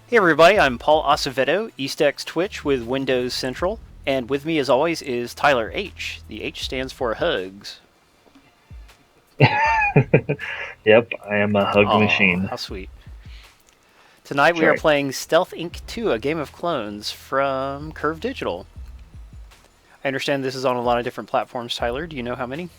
Hey everybody, I'm Paul Acevedo, EastX Twitch with Windows Central, and with me as always is Tyler H. The H stands for Hugs. Yep, I am a hug Aw, machine. how sweet. Tonight That's we are right. playing Stealth Inc. 2, a game of clones from Curve Digital. I understand this is on a lot of different platforms, Tyler. Do you know how many?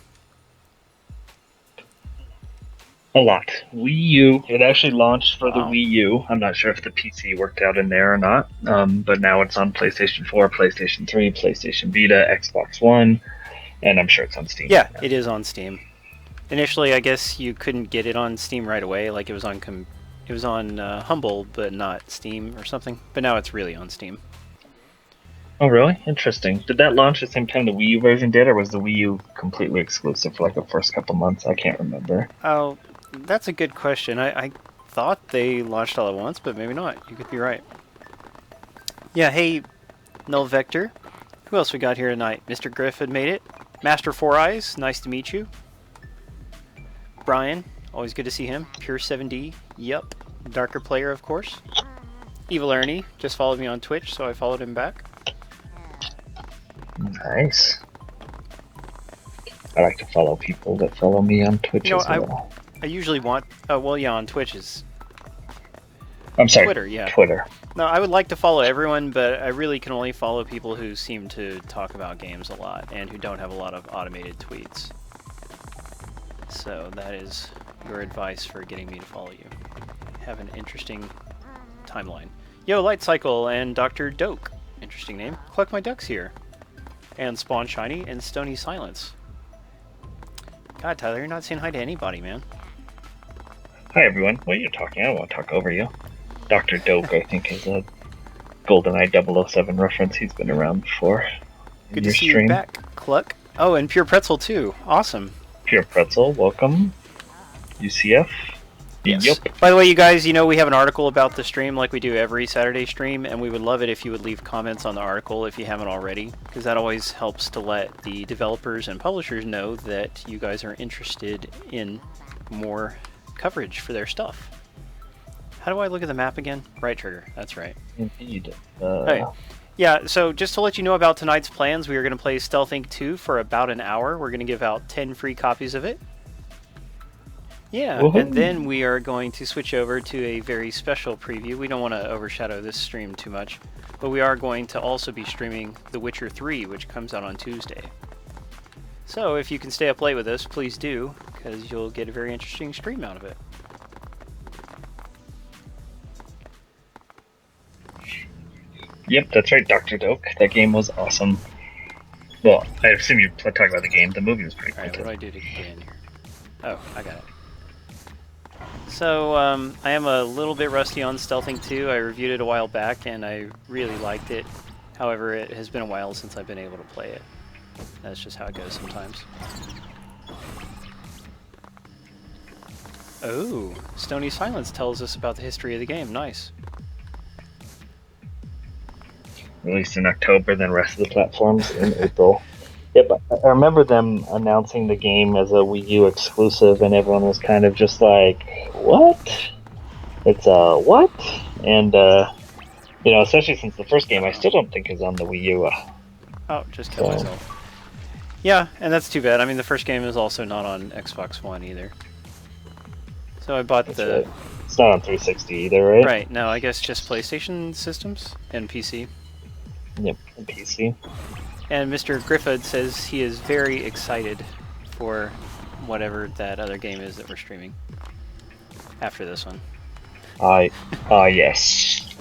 A lot. Wii U. It actually launched for the Wow. Wii U. I'm not sure if the PC worked out in there or not. But now it's on PlayStation 4, PlayStation 3, PlayStation Vita, Xbox One, and I'm sure it's on Steam Yeah, right now. it is on Steam. Initially, I guess you couldn't get it on Steam right away, like it was on Humble, but not Steam or something. But now it's really on Steam. Oh, really? Interesting. Did that launch the same time the Wii U version did, or was the Wii U completely exclusive for like the first couple months? I can't remember. Oh, that's a good question. I thought they launched all at once, but maybe not. You could be right. Yeah, hey, Null Vector. Who else we got here tonight? Mr. Griffin made it. Master Four Eyes, nice to meet you. Brian, always good to see him. Pure 7D, yup. Darker Player, of course. Evil Ernie just followed me on Twitch, so I followed him back. Nice. I like to follow people that follow me on Twitch You know, as I well. I usually want. Oh well, yeah, on Twitch is I'm sorry, Twitter. Yeah. Twitter. No, I would like to follow everyone, but I really can only follow people who seem to talk about games a lot and who don't have a lot of automated tweets. So that is your advice for getting me to follow you. Have an interesting timeline. Yo, Light Cycle and Dr. Doke. Interesting name. Collect My Ducks here. And Spawn Shiny and Stony Silence. God, Tyler, you're not saying hi to anybody, man. Hi everyone. What are you talking? I don't want to talk over you. Dr. Doke, I think, is a GoldenEye 007 reference. He's been around before in Good to your see you stream. back, Cluck. Oh, and Pure Pretzel too. Awesome. Pure Pretzel, welcome. UCF. Yup. Yes. By the way, you guys, you know we have an article about the stream like we do every Saturday stream, and we would love it if you would leave comments on the article if you haven't already, because that always helps to let the developers and publishers know that you guys are interested in more coverage for their stuff. How do I look at the map again? Right trigger. That's right. Indeed. Okay. Yeah, so just to let you know about tonight's plans, we are going to play Stealth Inc. 2 for about an hour. We're going to give out 10 free copies of it. Yeah, and Woohoo. then we are going to switch over to a very special preview. We don't want to overshadow this stream too much, but we are going to also be streaming The Witcher 3, which comes out on Tuesday. So if you can stay up late with us, please do, because you'll get a very interesting stream out of it. Yep, that's right, Dr. Doke. That game was awesome. Well, I assume you're talking about the game. The movie was pretty cool Alright, what too. do I do to get in here? Oh, I got it. So, I am a little bit rusty on Stealthing 2. I reviewed it a while back, and I really liked it. However, it has been a while since I've been able to play it. That's just how it goes sometimes. Oh, Stony Silence tells us about the history of the game. Nice. Released in October, then rest of the platforms in April. Yep, I remember them announcing the game as a Wii U exclusive, and everyone was kind of just like, "What? It's a what?" And especially since the first game, I still don't think is on the Wii U. Oh, just killed myself. Yeah, and that's too bad. I mean, the first game is also not on Xbox One either. So I bought the... Right. It's not on 360 either, right? Right, no, I guess just PlayStation systems and PC. Yep, and PC. And Mr. Griffith says he is very excited for whatever that other game is that we're streaming after this one. Yes.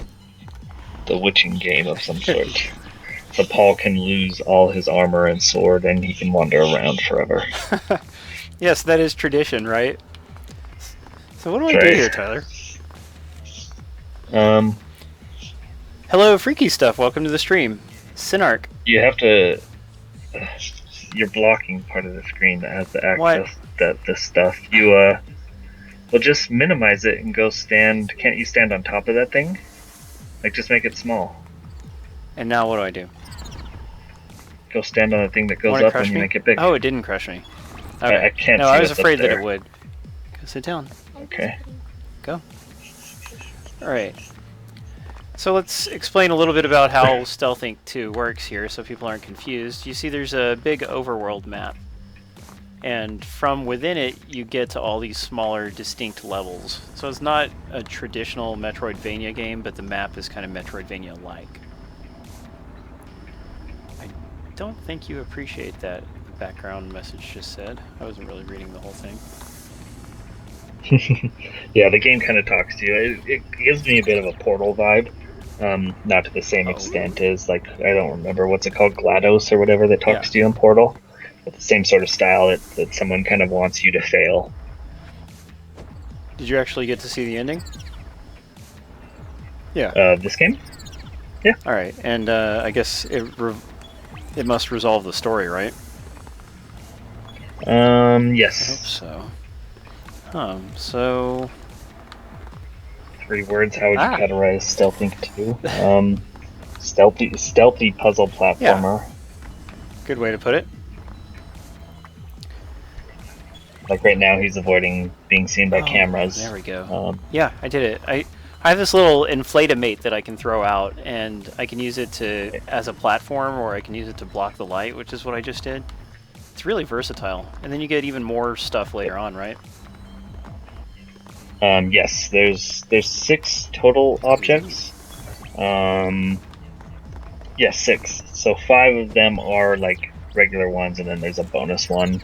The witching game of some sort. So Paul can lose all his armor and sword, and he can wander around forever. Yes, that is tradition, right? So what do I do here, Tyler? Hello, Freaky Stuff. Welcome to the stream. Synarch. You have to... You're blocking part of the screen that has the access this stuff. You, well, just minimize it and go stand... Can't you stand on top of that thing? Like, just make it small. And now what do I do? Go stand on the thing that goes up and you make it big. Oh, it didn't crush me. Okay. I can't no, see I was what's afraid up that there. it would. Go sit down. Okay. Go. Alright. So let's explain a little bit about how Stealth Inc. 2 works here so people aren't confused. You see there's a big overworld map. And from within it, you get to all these smaller, distinct levels. So it's not a traditional Metroidvania game, but the map is kind of Metroidvania-like. I don't think you appreciate that the background message just said. I wasn't really reading the whole thing. Yeah, the game kind of talks to you. It gives me a bit of a Portal vibe. Not to the same extent as, like, I don't remember, what's it called, GLaDOS or whatever, that talks to you in Portal. But the same sort of style that someone kind of wants you to fail. Did you actually get to see the ending? Yeah. This game? Yeah. Alright, and I guess it must resolve the story, right? Yes. I hope so. So... 3 words, how would you categorize Stealth Inc. 2? Stealthy puzzle platformer. Yeah. Good way to put it. Like right now, he's avoiding being seen by cameras. There we go. Yeah, I did it. I have this little Inflate-A-Mate that I can throw out, and I can use it as a platform, or I can use it to block the light, which is what I just did. It's really versatile. And then you get even more stuff later on, right? Yes, there's 6 total objects. Yes, 6. So 5 of them are like regular ones, and then there's a bonus one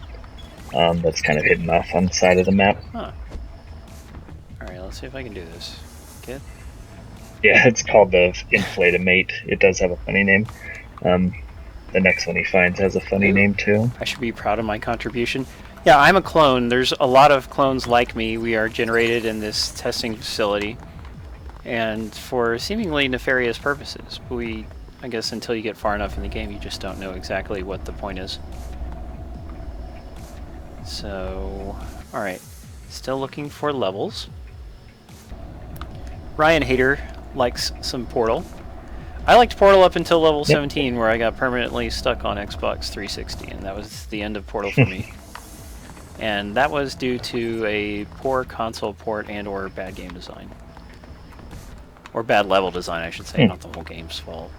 that's kind of hidden off on the side of the map. Huh. Alright, let's see if I can do this. Good. Yeah, it's called the Inflate-A-Mate. It does have a funny name. The next one he finds has a funny name too. I should be proud of my contribution. Yeah, I'm a clone. There's a lot of clones like me. We are generated in this testing facility, and for seemingly nefarious purposes. But I guess until you get far enough in the game, you just don't know exactly what the point is. So, alright. Still looking for levels. Ryan Hater likes some Portal. I liked Portal up until level 17, where I got permanently stuck on Xbox 360, and that was the end of Portal for me. And that was due to a poor console port and or bad game design. Or bad level design, I should say, not the whole game's fault.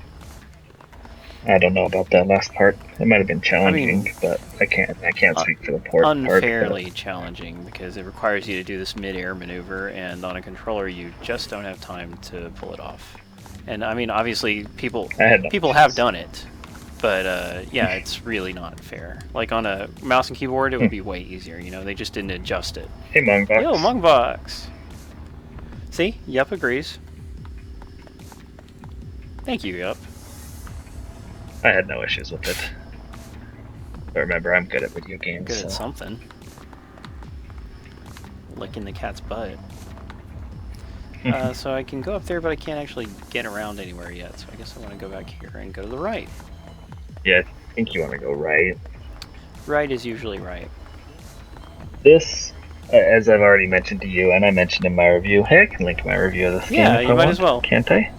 I don't know about that last part. It might have been challenging, but I can't speak for the port part. Unfairly challenging, because it requires you to do this mid-air maneuver, and on a controller you just don't have time to pull it off. And I mean, obviously people have done it. But, yeah, it's really not fair. Like, on a mouse and keyboard, it would be way easier, you know? They just didn't adjust it. Hey, Mongbox. Yo, Mongbox! See? Yup agrees. Thank you, Yup. I had no issues with it. But remember, I'm good at video games. Good at something. Licking the cat's butt. So I can go up there, but I can't actually get around anywhere yet. So I guess I want to go back here and go to the right. Yeah, I think you want to go right. Right is usually right. This, as I've already mentioned to you, and I mentioned in my review, hey, I can link my review of this game. Yeah, you might as well. Can't I?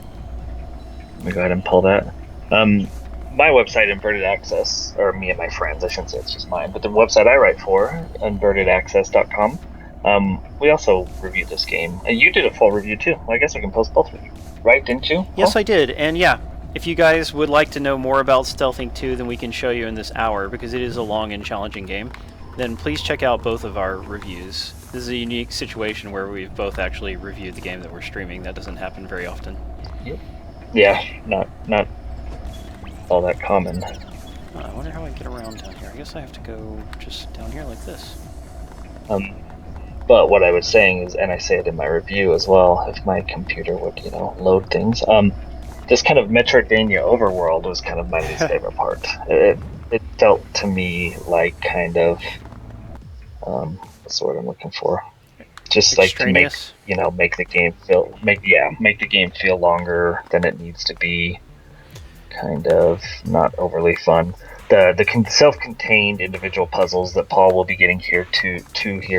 Let me go ahead and pull that. My website, Inverted Access, or me and my friends, I shouldn't say it's just mine, but the website I write for, invertedaccess.com, we also reviewed this game. And you did a full review too. Well, I guess we can post both of you, right? Didn't you? Yes, I did. And yeah, if you guys would like to know more about Stealth Inc. 2 than we can show you in this hour, because it is a long and challenging game, then please check out both of our reviews. This is a unique situation where we've both actually reviewed the game that we're streaming. That doesn't happen very often. Yep. Yeah, not all that common. I wonder how I get around down here. I guess I have to go just down here like this. But what I was saying is, and I say it in my review as well, if my computer would, load things, this kind of Metroidvania overworld was kind of my least favorite part. It felt to me like kind of, what's the word I'm looking for? Just like to make the game feel longer than it needs to be. Kind of not overly fun. The self-contained individual puzzles that Paul will be getting here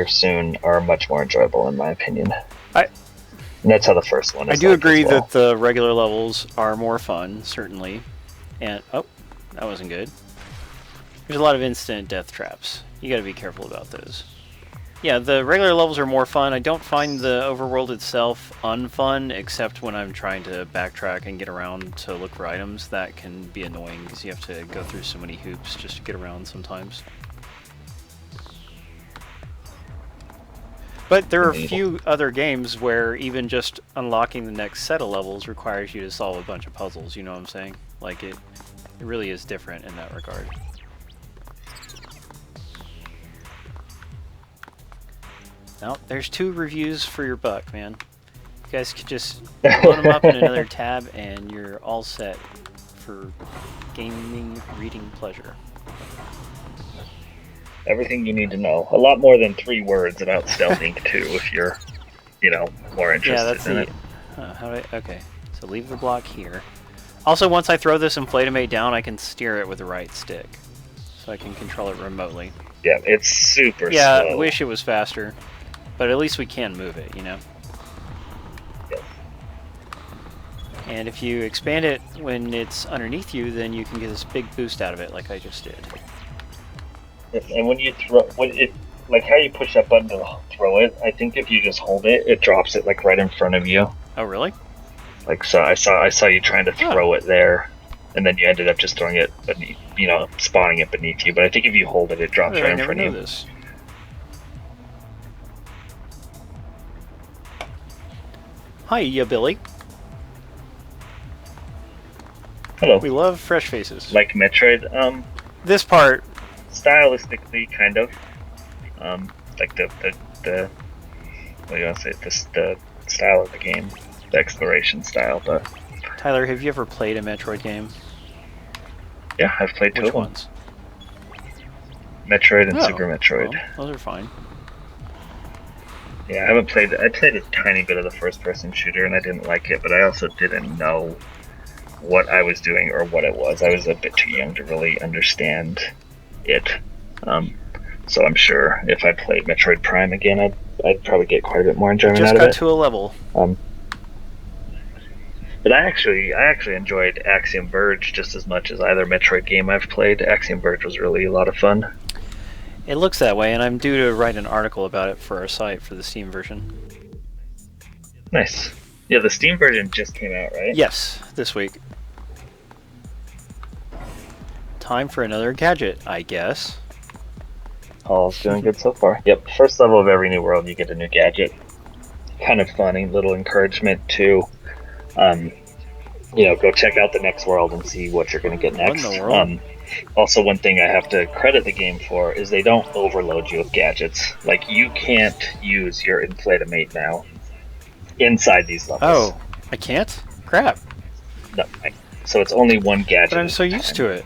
soon are much more enjoyable in my opinion. And that's how the first one is. I do agree that the regular levels are more fun, certainly. And oh, that wasn't good. There's a lot of instant death traps. You got to be careful about those. Yeah, the regular levels are more fun. I don't find the overworld itself unfun, except when I'm trying to backtrack and get around to look for items. That can be annoying because you have to go through so many hoops just to get around sometimes. But there are a few other games where even just unlocking the next set of levels requires you to solve a bunch of puzzles, you know what I'm saying? Like, it really is different in that regard. Now, there's 2 reviews for your buck, man. You guys could just load them up in another tab and you're all set for gaming reading pleasure. Everything you need to know. A lot more than 3 words about Stealth Inc. 2 if you're, more interested in it. Okay, so leave the block here. Also, once I throw this Inflatomate down, I can steer it with the right stick. So I can control it remotely. Yeah, it's super slow. Yeah, I wish it was faster. But at least we can move it, you know? Yes. And if you expand it when it's underneath you, then you can get this big boost out of it, like I just did. And when you throw, like how you push that button to throw it, I think if you just hold it, it drops it like right in front of you. Oh, really? Like, so I saw you trying to throw it there, and then you ended up just throwing it beneath, spawning it beneath you. But I think if you hold it, it drops right in front of you. This. Hiya, Billy. Hello. We love fresh faces. Like Metroid, this part, stylistically, kind of, like the what do you want to say? The style of the game, the exploration style. But Tyler, have you ever played a Metroid game? Yeah, I've played 2 Which of them. ones? Metroid and Super Metroid. Well, those are fine. Yeah, I played a tiny bit of the first-person shooter, and I didn't like it, but I also didn't know what I was doing or what it was. I was a bit too young to really understand it. So I'm sure if I played Metroid Prime again, I'd probably get quite a bit more enjoyment out of it. Just got to a level. But I actually enjoyed Axiom Verge just as much as either Metroid game I've played. Axiom Verge was really a lot of fun. It looks that way, and I'm due to write an article about it for our site for the Steam version. Nice. Yeah, the Steam version just came out, right? Yes, this week. Time for another gadget, I guess. All's doing good so far. Yep, first level of every new world, you get a new gadget. Kind of funny, little encouragement to, go check out the next world and see what you're going to get next. Also, one thing I have to credit the game for is they don't overload you with gadgets. Like, you can't use your Inflatomate now inside these levels. Oh, I can't? Crap. No, so it's only one gadget. But I'm so used to it.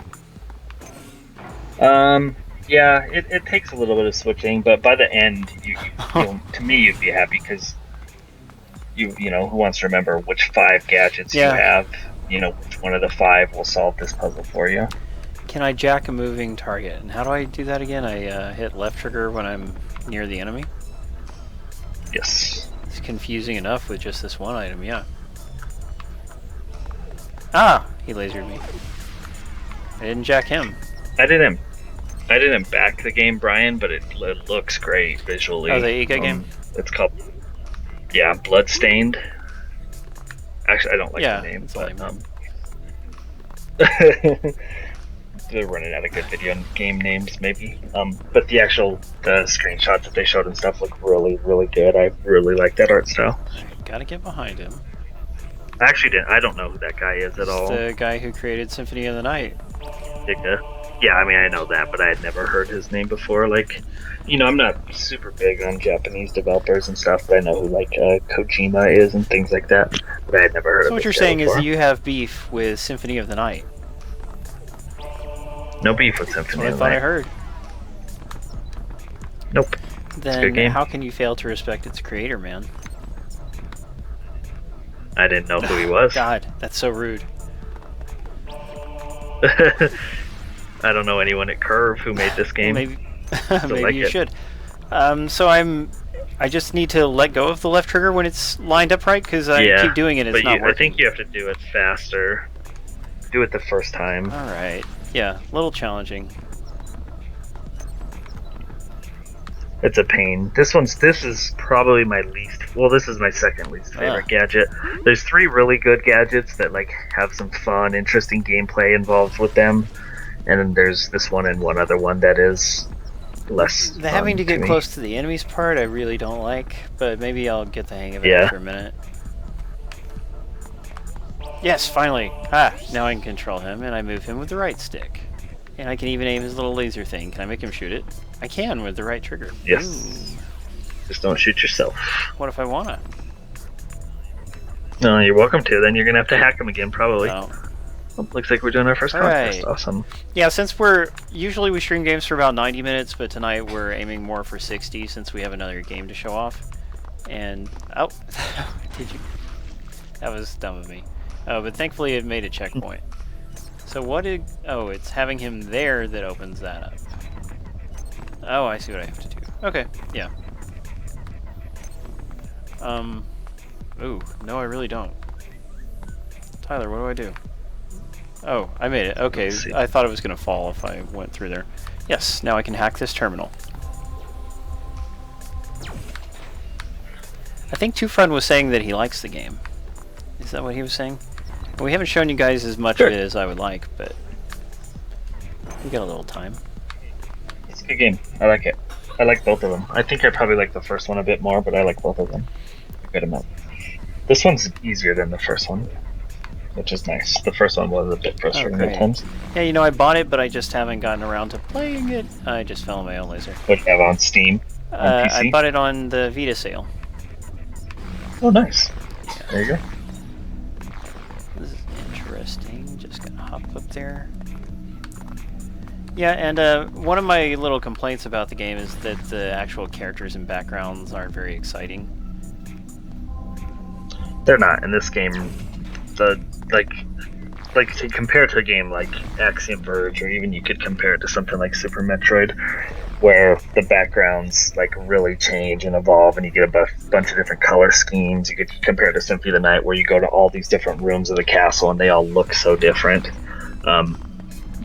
Yeah, it takes a little bit of switching, but by the end, to me, you'd be happy because who wants to remember which 5 gadgets you have? Which one of the 5 will solve this puzzle for you. Can I jack a moving target? And how do I do that again? I hit left trigger when I'm near the enemy? Yes. It's confusing enough with just this one item, yeah. Ah! He lasered me. I didn't jack him. I didn't back the game, Brian, but it looks great visually. Oh, the Iga game? It's called, Bloodstained. Actually, I don't like the name, but they're running out of good video game names, maybe. But the screenshots that they showed and stuff look really, really good. I really like that art style. Gotta get behind him. I don't know who that guy is at all. The guy who created Symphony of the Night. Yeah, I mean, I know that, but I had never heard his name before. Like, I'm not super big on Japanese developers and stuff, but I know who, Kojima is and things like that. But I had never heard of him. So what you're saying is that you have beef with Symphony of the Night? No beef with Symphony of the That's what Night. I heard. Nope. Then how can you fail to respect its creator, man? I didn't know who he was. God, that's so rude. I don't know anyone at Curve who made this game. Maybe you should. So I just need to let go of the left trigger when it's lined up right, because I keep doing it. It's not working. I think you have to do it faster. Do it the first time. All right. Yeah, a little challenging. It's a pain. This is probably my least. Well, this is my second least favorite gadget. There's 3 really good gadgets that like have some fun, interesting gameplay involved with them, and then there's this one and one other one that is less. The having to get close to the enemies part, I really don't like, but maybe I'll get the hang of it after a minute. Yes, finally. Now I can control him, and I move him with the right stick. And I can even aim his little laser thing. Can I make him shoot it? I can with the right trigger. Yes. Ooh. Just don't shoot yourself. What if I wanna? No, you're welcome to. Then you're gonna have to hack him again, probably. Oh. Oh, looks like we're doing our first contest. Awesome. Yeah, since usually we stream games for about 90 minutes, but tonight we're aiming more for 60 since we have another game to show off. And did you? That was dumb of me. Oh, but thankfully it made a checkpoint. So what did... Oh, it's having him there that opens that up. Oh, I see what I have to do. Okay, yeah. Ooh, no I really don't. Tyler, what do I do? Oh, I made it. Okay, I thought it was going to fall if I went through there. Yes, now I can hack this terminal. I think Two Fun was saying that he likes the game. Is that what he was saying? Well, we haven't shown you guys as much of it as I would like, but we got a little time. It's a good game. I like it. I like both of them. I think I probably like the first one a bit more, but I like both of them a good amount. This one's easier than the first one, which is nice. The first one was a bit frustrating at times. Yeah, you know, I bought it, but I just haven't gotten around to playing it. I just fell on my own laser. What do you have on Steam? On PC? I bought it on the Vita sale. Oh, nice. Yeah. There you go. This is interesting. Just gonna hop up there. Yeah, and one of my little complaints about the game is that the actual characters and backgrounds aren't very exciting. They're not in this game. The like to compare it to a game like Axiom Verge, or even you could compare it to something like Super Metroid, where the backgrounds like really change and evolve, and you get a bunch of different color schemes. You could compare it to Symphony of the Night, where you go to all these different rooms of the castle and they all look so different.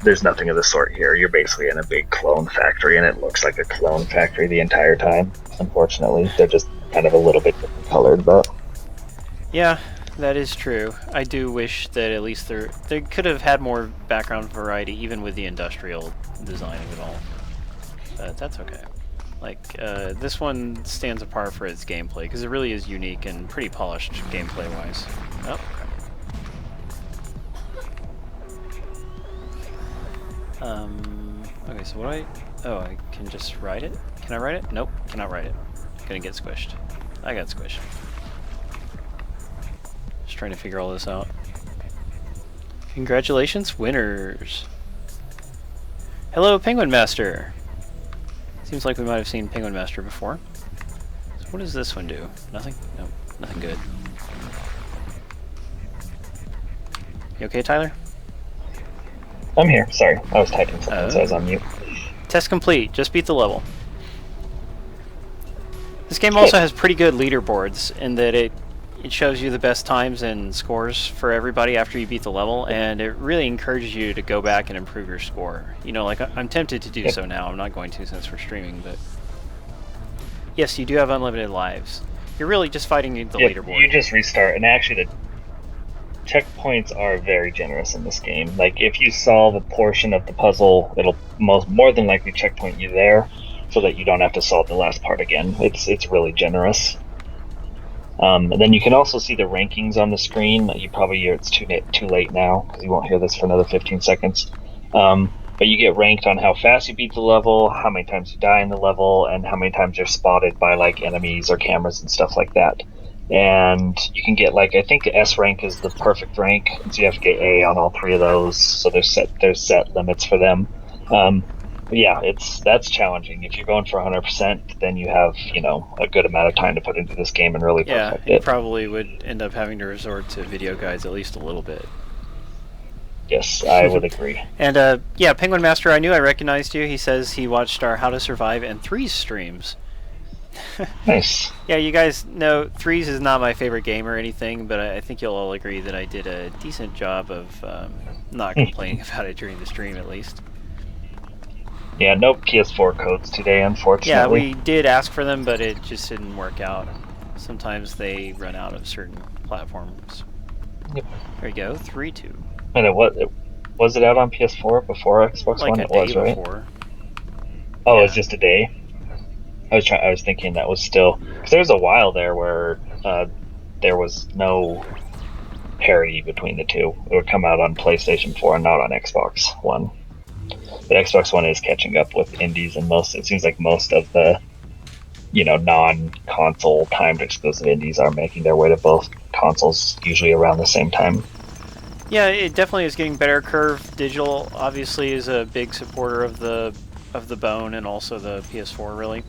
There's nothing of the sort here. You're basically in a big clone factory, and it looks like a clone factory the entire time. Unfortunately, they're just kind of a little bit different colored, but yeah. That is true. I do wish that at least they could have had more background variety, even with the industrial design of it all. But that's okay. Like, this one stands apart for its gameplay, because it really is unique and pretty polished gameplay-wise. Oh, okay, so what do I... Oh, I can just ride it? Can I ride it? Nope, cannot ride it. Gonna get squished. I got squished. Just trying to figure all this out. Congratulations, winners! Hello, Penguin Master! Seems like we might have seen Penguin Master before. So what does this one do? Nothing? Nope, nothing good. You okay, Tyler? I'm here. Sorry, I was typing something, so I was on mute. Test complete. Just beat the level. This game also has pretty good leaderboards in that it shows you the best times and scores for everybody after you beat the level, and it really encourages you to go back and improve your score. You know, like, I'm tempted to do so now. I'm not going to since we're streaming, but... Yes, you do have unlimited lives. You're really just fighting the leaderboard. You just restart, and actually the checkpoints are very generous in this game. Like, if you solve a portion of the puzzle, it'll more than likely checkpoint you there, so that you don't have to solve the last part again. It's really generous. And then you can also see the rankings on the screen. You probably hear it's too late now, because you won't hear this for another 15 seconds. But you get ranked on how fast you beat the level, how many times you die in the level, and how many times you're spotted by like enemies or cameras and stuff like that. And you can get like, I think S rank is the perfect rank, so you have to get A on all 3 of those. So there's set limits for them. Yeah, that's challenging. If you're going for 100%, then you have, you know, a good amount of time to put into this game and really perfect it. You probably would end up having to resort to video guides at least a little bit. Yes, I would agree. And yeah, Penguin Master, I knew I recognized you. He says he watched our How to Survive and Threes streams. Nice. Yeah, you guys know Threes is not my favorite game or anything, but I think you'll all agree that I did a decent job of not complaining about it during the stream, at least. Yeah, no PS4 codes today, unfortunately. Yeah, we did ask for them, but it just didn't work out. Sometimes they run out of certain platforms. Yep. There you go, 3-2. And was it out on PS4 before Xbox Like One? a It day was, right? before. Oh, it was Yeah. just a day. I was thinking that was still because there was a while there where there was no parity between the two. It would come out on PlayStation 4 and not on Xbox One. But Xbox One is catching up with indies, and most it seems like most of the non-console timed exclusive indies are making their way to both consoles, usually around the same time. Yeah, it definitely is getting better. Curve Digital obviously is a big supporter of the Bone and also the PS4, really.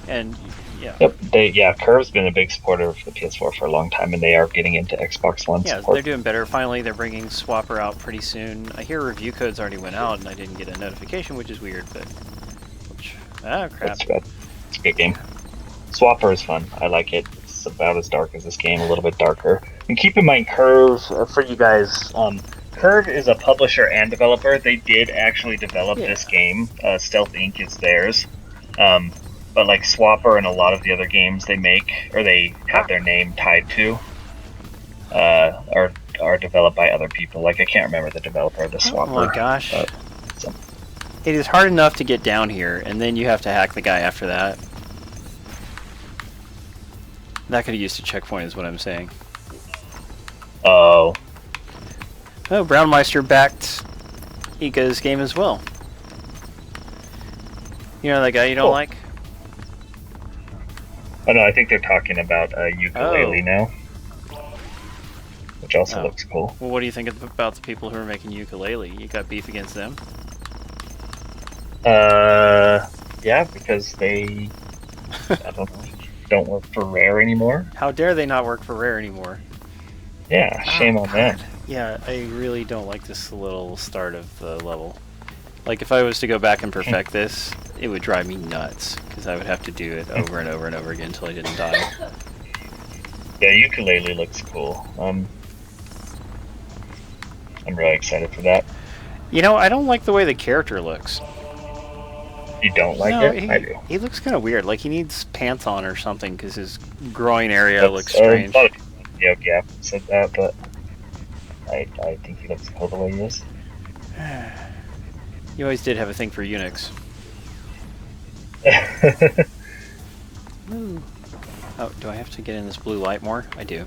And yeah. Yep, Curve's been a big supporter of the PS4 for a long time, and they are getting into Xbox One Yeah, support. they're doing better. Finally, they're bringing Swapper out pretty soon. I hear review codes already went out, and I didn't get a notification, which is weird. But crap! That's good. It's a good game. Swapper is fun. I like it. It's about as dark as this game, a little bit darker. And keep in mind, Curve, for you guys, Curve is a publisher and developer. They did actually develop this game. Stealth Inc. is theirs. But like Swapper and a lot of the other games they make, or they have their name tied to, are developed by other people. Like, I can't remember the developer of the Swapper. Oh my gosh. It is hard enough to get down here, and then you have to hack the guy after that. That could have used a checkpoint, is what I'm saying. Oh. Oh, Brownmeister backed Ika's game as well. You know that guy you don't like? Oh no, I think they're talking about Yooka-Laylee now. Which also looks cool. Well, what do you think about the people who are making Yooka-Laylee? You got beef against them? Yeah, because they, I don't know, don't work for Rare anymore. How dare they not work for Rare anymore? Yeah, shame on them. Yeah, I really don't like this little start of the level. Like, if I was to go back and perfect this, it would drive me nuts, because I would have to do it over and over and over again until I didn't die. Yeah, Yooka-Laylee looks cool. I'm really excited for that. You know, I don't like the way the character looks. You don't like it? I do. He looks kind of weird. Like, he needs pants on or something, because his groin area looks strange. A lot of people said that, but I think he looks cool the way he is. You always did have a thing for eunuchs. Oh, do I have to get in this blue light more? I do.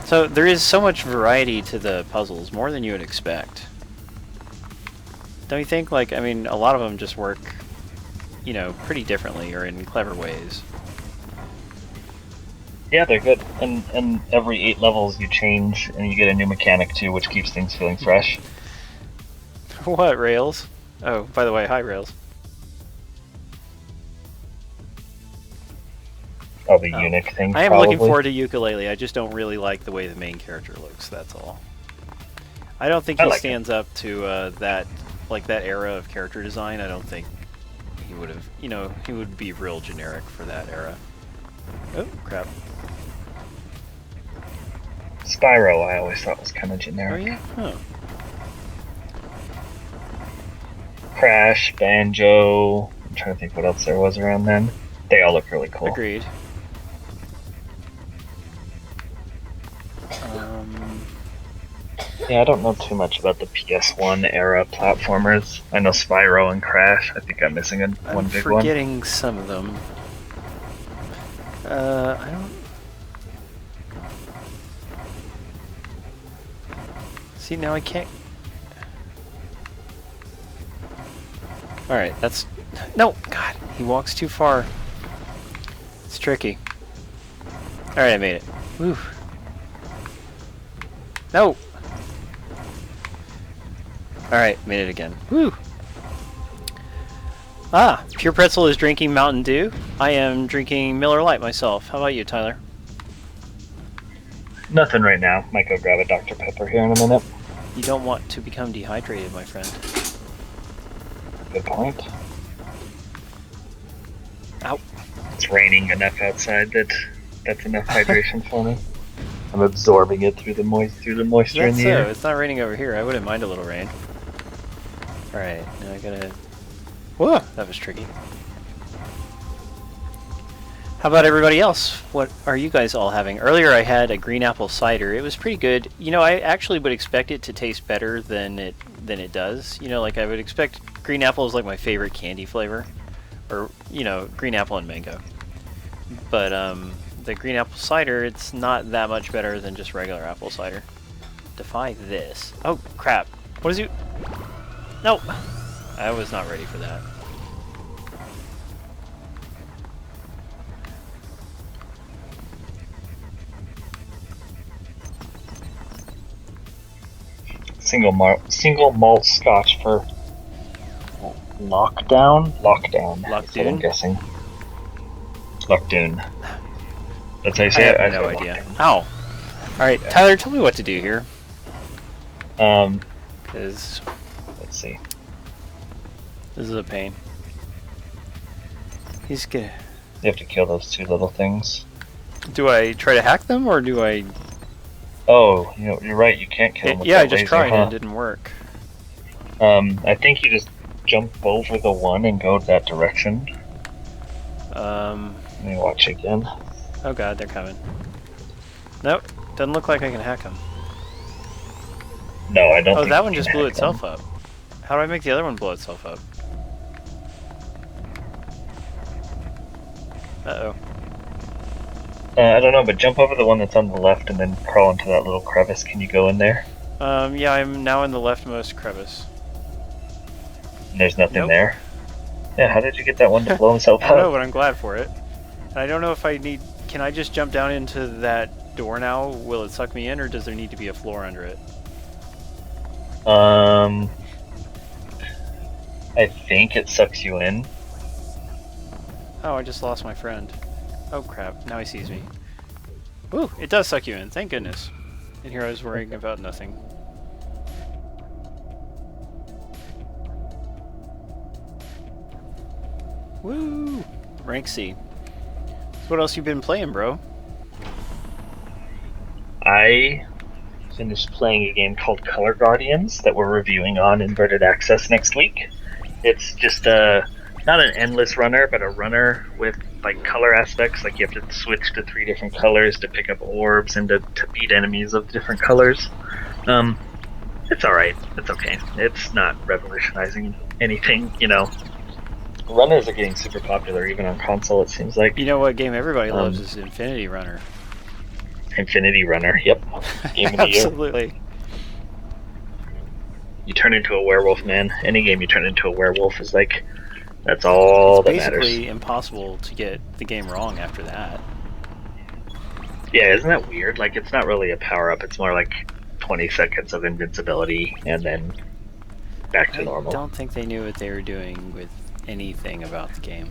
So there is so much variety to the puzzles, more than you would expect. Don't you think? Like, I mean, a lot of them just work, you know, pretty differently or in clever ways. Yeah, they're good. And every 8 levels you change and you get a new mechanic too, which keeps things feeling fresh. What, Rails? Oh, by the way, hi, Rails. Oh, the eunuch thing. I am looking forward to Yooka-Laylee. I just don't really like the way the main character looks. That's all. I don't think he stands up to that era of character design. I don't think he would have. You know, he would be real generic for that era. Oh crap! Spyro, I always thought was kind of generic. Oh yeah. Oh. Crash, Banjo. I'm trying to think what else there was around then. They all look really cool. Agreed. Yeah, I don't know too much about the PS1 era platformers. I know Spyro and Crash. I think I'm missing one big one. I'm forgetting some of them. I don't... See, now I can't... Alright, that's... No! God, he walks too far. It's tricky. Alright, I made it. Whew. No! Alright, made it again. Woo! Ah, Pure Pretzel is drinking Mountain Dew. I am drinking Miller Lite myself. How about you, Tyler? Nothing right now. Might go grab a Dr. Pepper here in a minute. You don't want to become dehydrated, my friend. Good point. Ow. It's raining enough outside that's enough hydration for me. I'm absorbing it through the moisture in the air. It's not raining over here. I wouldn't mind a little rain. Alright, now I gotta Whoa, that was tricky. How about everybody else? What are you guys all having? Earlier I had a green apple cider. It was pretty good. You know, I actually would expect it to taste better than it does. You know, like I would expect green apple is like my favorite candy flavor. Or, you know, green apple and mango. But the green apple cider, it's not that much better than just regular apple cider. Defy this. Oh, crap. What is you? No! I was not ready for that. Single malt scotch for Lockdown? Lockdown. That's what I'm Lockdown? guessing. Lockdoon. That's how you I say it? have no idea. Ow! Alright, Tyler, tell me what to do here. Because Let's see. this is a pain. He's gonna... You have to kill those two little things. Do I try to hack them, or do I... Oh, you know, you're right, you can't kill them with yeah, that I just laser, tried huh? and it didn't work. I think you just jump over the one and go that direction. Let me watch again. Oh god, they're coming. Nope, doesn't look like I can hack them. No, I don't Oh, think that you one can just blew hack itself them. up. How do I make the other one blow itself up? Uh-oh. I don't know, but jump over the one that's on the left and then crawl into that little crevice. Can you go in there? Yeah, I'm now in the leftmost crevice. And there's nothing Nope. there. Yeah, how did you get that one to blow himself I don't know, up? but I'm glad for it. I don't know if I need... Can I just jump down into that door now? Will it suck me in, or does there need to be a floor under it? I think it sucks you in. Oh, I just lost my friend. Oh crap, now he sees me. Ooh, it does suck you in, thank goodness. And here I was worrying about nothing. Woo! Rank C. So what else you been playing, bro? I finished playing a game called Color Guardians that we're reviewing on Inverted Access next week. It's just not an endless runner, but a runner with like color aspects. Like you have to switch to 3 different colors to pick up orbs and to beat enemies of different colors. It's alright. It's okay. It's not revolutionizing anything, you know. Runners are getting super popular even on console, it seems like. You know what game everybody loves is Infinity Runner. Infinity Runner, yep. Game of the year. Absolutely. You turn into a werewolf, man. Any game you turn into a werewolf is like, that's all that It's matters. basically impossible to get the game wrong after that. Yeah, isn't that weird? Like, it's not really a power-up, it's more like 20 seconds of invincibility, and then back to normal. I don't think they knew what they were doing with anything about the game.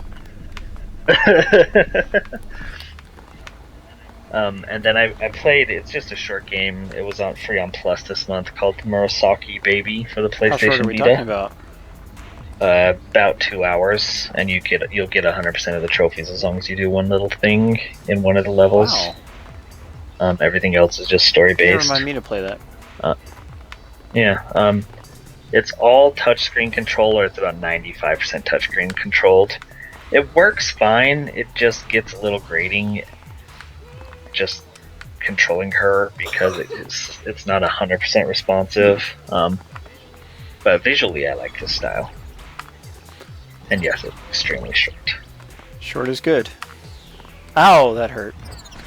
And then I played, it's just a short game, it was on free on Plus this month, called Murasaki Baby for the How short PlayStation are we Vita. talking about? About 2 hours, and you'll get 100% of the trophies as long as you do one little thing in one of the levels. Wow. Everything else is just story Never based. remind me to play that. Yeah. It's all touchscreen control, or it's about 95% touchscreen controlled. It works fine. It just gets a little grating, just controlling her because it's not 100% responsive. But visually, I like this style. And yes, it's extremely short. Short is good. Ow, that hurt.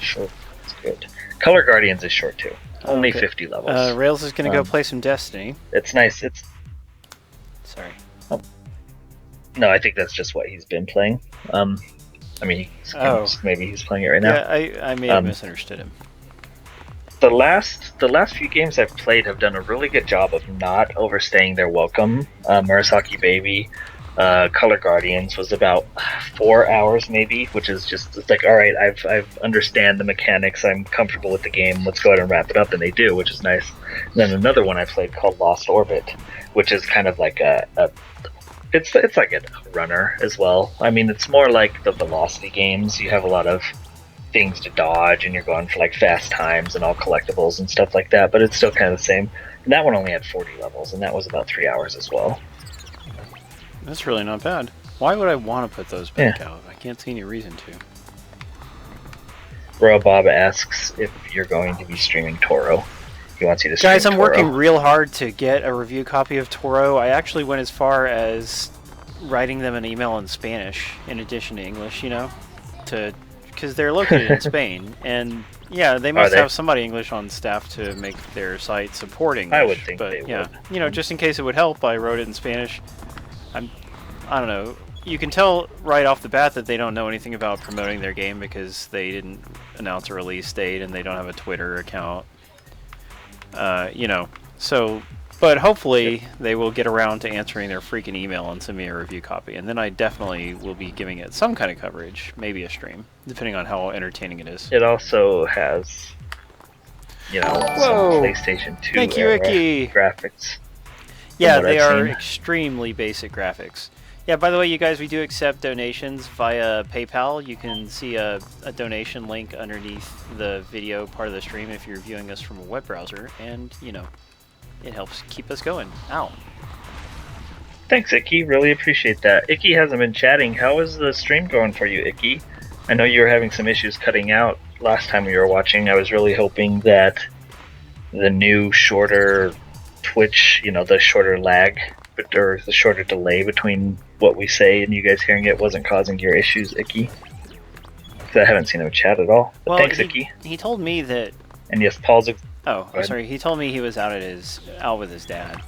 Short, it's good. Color Guardians is short too. Only Okay. 50 levels. Rails is gonna go play some Destiny. It's nice. It's Sorry. no, I think that's just what he's been playing. I mean, maybe he's playing it right now. Yeah, I may have misunderstood him. The last few games I've played have done a really good job of not overstaying their welcome. Murasaki Baby, Color Guardians was about 4 hours maybe, which is just, it's like, all right, I've understand the mechanics, I'm comfortable with the game, let's go ahead and wrap it up, and they do, which is nice. And then another one I played called Lost Orbit, which is kind of like it's like a runner as well. I mean, it's more like the Velocity games. You have a lot of things to dodge, and you're going for like fast times and all collectibles and stuff like that, but it's still kind of the same. And that one only had 40 levels, and that was about 3 hours as well. That's really not bad. Why would I want to put those back out? I can't see any reason to. Royal Bob asks if you're going to be streaming Toro. He wants you to stream Guys, I'm Toro. working real hard to get a review copy of Toro. I actually went as far as writing them an email in Spanish in addition to English, you know, because they're located in Spain, and yeah, they must have somebody English on staff to make their site support English. I would think but they yeah, would. you know, just in case it would help, I wrote it in Spanish. I don't know. You can tell right off the bat that they don't know anything about promoting their game because they didn't announce a release date and they don't have a Twitter account. You know, so, but hopefully they will get around to answering their freaking email and send me a review copy, and then I definitely will be giving it some kind of coverage, maybe a stream, depending on how entertaining it is. It also has, you know, some PlayStation 2 Thank you, Icky. graphics. Yeah, they are extremely basic graphics. Yeah, by the way, you guys, we do accept donations via PayPal. You can see a donation link underneath the video part of the stream if you're viewing us from a web browser, and, you know, it helps keep us going. Ow. Thanks, Icky. Really appreciate that. Icky hasn't been chatting. How is the stream going for you, Icky? I know you were having some issues cutting out last time we were watching. I was really hoping that the new, shorter Twitch, you know, the shorter lag, or the shorter delay between what we say and you guys hearing it wasn't causing your issues, Icky. I haven't seen him chat at all. But well, thanks, Icky. He told me that... And yes, Paul's... Oh, sorry. He told me he was out with his dad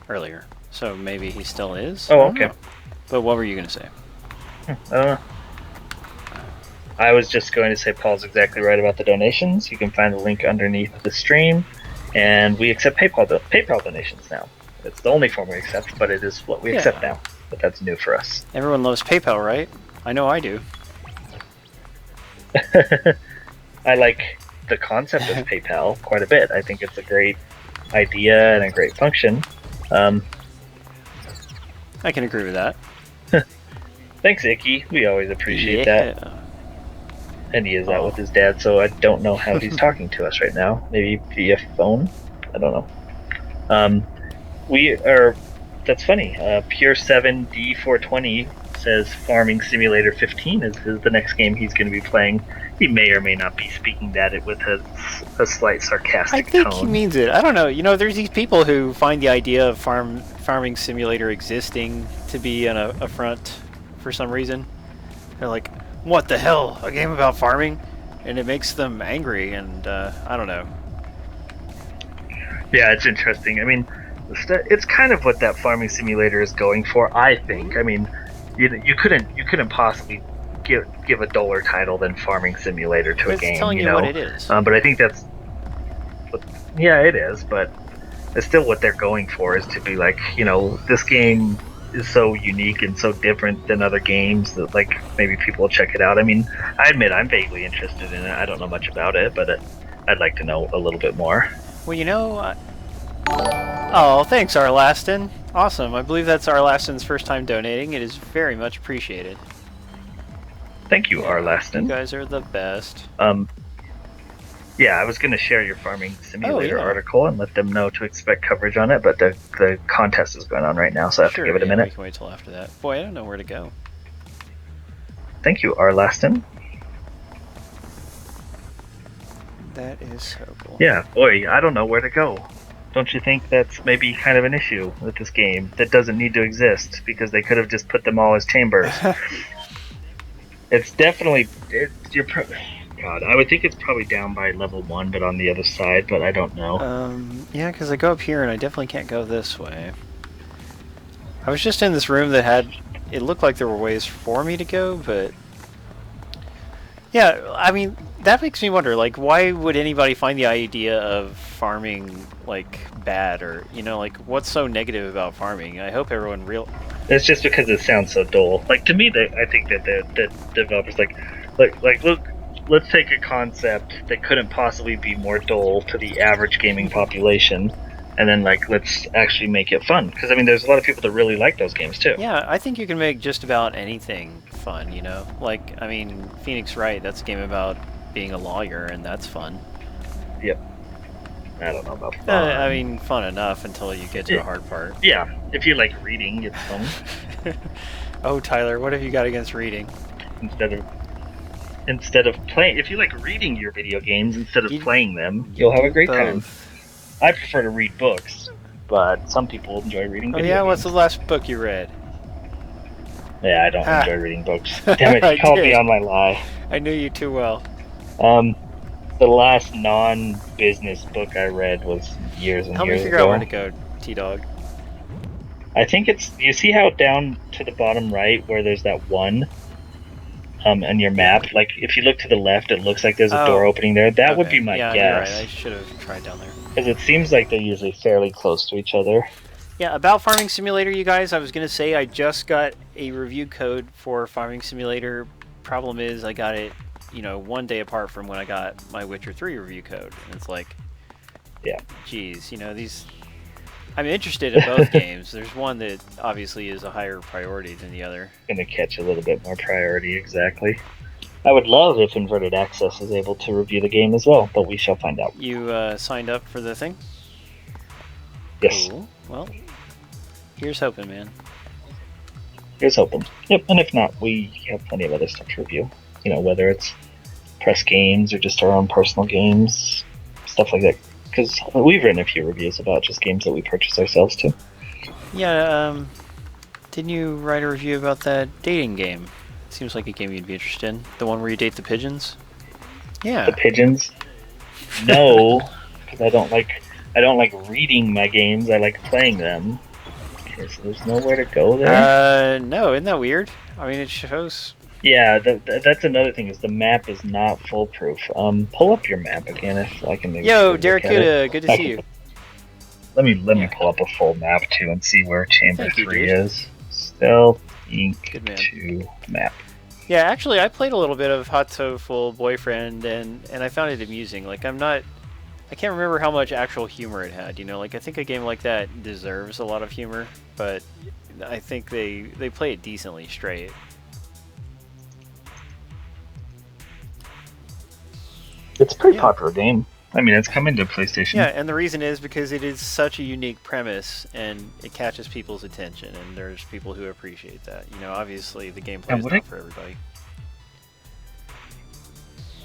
earlier. So maybe he still is? Oh, okay. But what were you going to say? I don't know. I was just going to say Paul's exactly right about the donations. You can find the link underneath the stream. And we accept PayPal donations now. It's the only form we accept, but it is what we accept now. But that's new for us. Everyone loves PayPal, right? I know I do. I like the concept of PayPal quite a bit. I think it's a great idea and a great function. I can agree with that. Thanks, Icky. We always appreciate that. And he is out with his dad, so I don't know how he's talking to us right now. Maybe via phone? I don't know. That's funny. Pure7D420 says Farming Simulator 15 is the next game he's going to be playing. He may or may not be speaking it with a slight sarcastic tone. I think he means it. I don't know. You know, there's these people who find the idea of Farming Simulator existing to be an affront for some reason. They're like, what the hell? A game about farming? And it makes them angry, and I don't know. Yeah, it's interesting. I mean, it's kind of what that Farming Simulator is going for, I think. I mean, you couldn't possibly give a duller title than Farming Simulator to a game. It's telling you what it is. But I think that's... Yeah, it is, but it's still what they're going for, is to be like, you know, this game is so unique and so different than other games that, like, maybe people will check it out. I mean, I admit I'm vaguely interested in it. I don't know much about it, but I'd like to know a little bit more. Well, you know... Oh, thanks, Arlaston. Awesome. I believe that's Arlaston's first time donating. It is very much appreciated. Thank you, Arlaston. You guys are the best. Yeah, I was going to share your Farming Simulator article and let them know to expect coverage on it, but the contest is going on right now, so I have to give it a minute. We can wait till after that. Boy, I don't know where to go. Thank you, Arlaston. That is so cool. Yeah, boy, I don't know where to go. Don't you think that's maybe kind of an issue with this game that doesn't need to exist, because they could have just put them all as chambers? It's definitely... God, I would think it's probably down by level 1, but on the other side, but I don't know. Yeah, because I go up here and I definitely can't go this way. I was just in this room that had... It looked like there were ways for me to go, but... Yeah, I mean, that makes me wonder, like, why would anybody find the idea of farming, like, bad, or, you know, like, what's so negative about farming? I hope everyone It's just because it sounds so dull. Like, to me, I think that the developers, look, let's take a concept that couldn't possibly be more dull to the average gaming population, and then, like, let's actually make it fun. Because, I mean, there's a lot of people that really like those games, too. Yeah, I think you can make just about anything fun, you know? Like, I mean, Phoenix Wright, that's a game about being a lawyer, and that's fun. Yep. I don't know about fun. I mean, fun enough until you get to the hard part. Yeah, if you like reading, it's fun. Oh, Tyler, what have you got against reading? Instead of playing, if you like reading your video games instead of playing them, you'll have a great time. I prefer to read books, but some people enjoy reading video games. What's the last book you read? Yeah, I don't enjoy reading books. Damn it, you called me on my lie. I knew you too well. The last non-business book I read was years and years ago. Help me figure out where to go, T-Dog. I think it's... You see how down to the bottom right where there's that one on your map? Like, if you look to the left, it looks like there's a door opening there. That would be my guess. You're right. I should have tried down there. Because it seems like they're usually fairly close to each other. Yeah, about Farming Simulator, you guys, I was going to say I just got a review code for Farming Simulator. Problem is, I got it, 1 day apart from when I got my Witcher 3 review code. And it's like, yeah, geez, these... I'm interested in both games. There's one that obviously is a higher priority than the other. Going to catch a little bit more priority, exactly. I would love if Inverted Access is able to review the game as well, but we shall find out. You signed up for the thing? Yes. Cool. Well, here's hoping, man. Here's hoping. Yep, and if not, we have plenty of other stuff to review. Whether it's press games or just our own personal games, stuff like that. Because we've written a few reviews about just games that we purchase ourselves too. Yeah, didn't you write a review about that dating game? Seems like a game you'd be interested in. The one where you date the pigeons? Yeah. The pigeons? No, because I don't like reading my games. I like playing them. Okay, so there's nowhere to go there? No, isn't that weird? I mean, it shows... Yeah, that's another thing, is the map is not foolproof. Pull up your map again if I can... Yo, Derek, good to see you. Let me pull up a full map, too, and see where Chamber 3 is. Stealth, Inc. 2 map. Yeah, actually, I played a little bit of Hot Tofu Boyfriend, and I found it amusing. Like, I can't remember how much actual humor it had, Like, I think a game like that deserves a lot of humor, but I think they play it decently straight. It's a pretty popular game. I mean, it's coming to PlayStation. Yeah, and the reason is because it is such a unique premise, and it catches people's attention, and there's people who appreciate that. Obviously, the gameplay is not for everybody.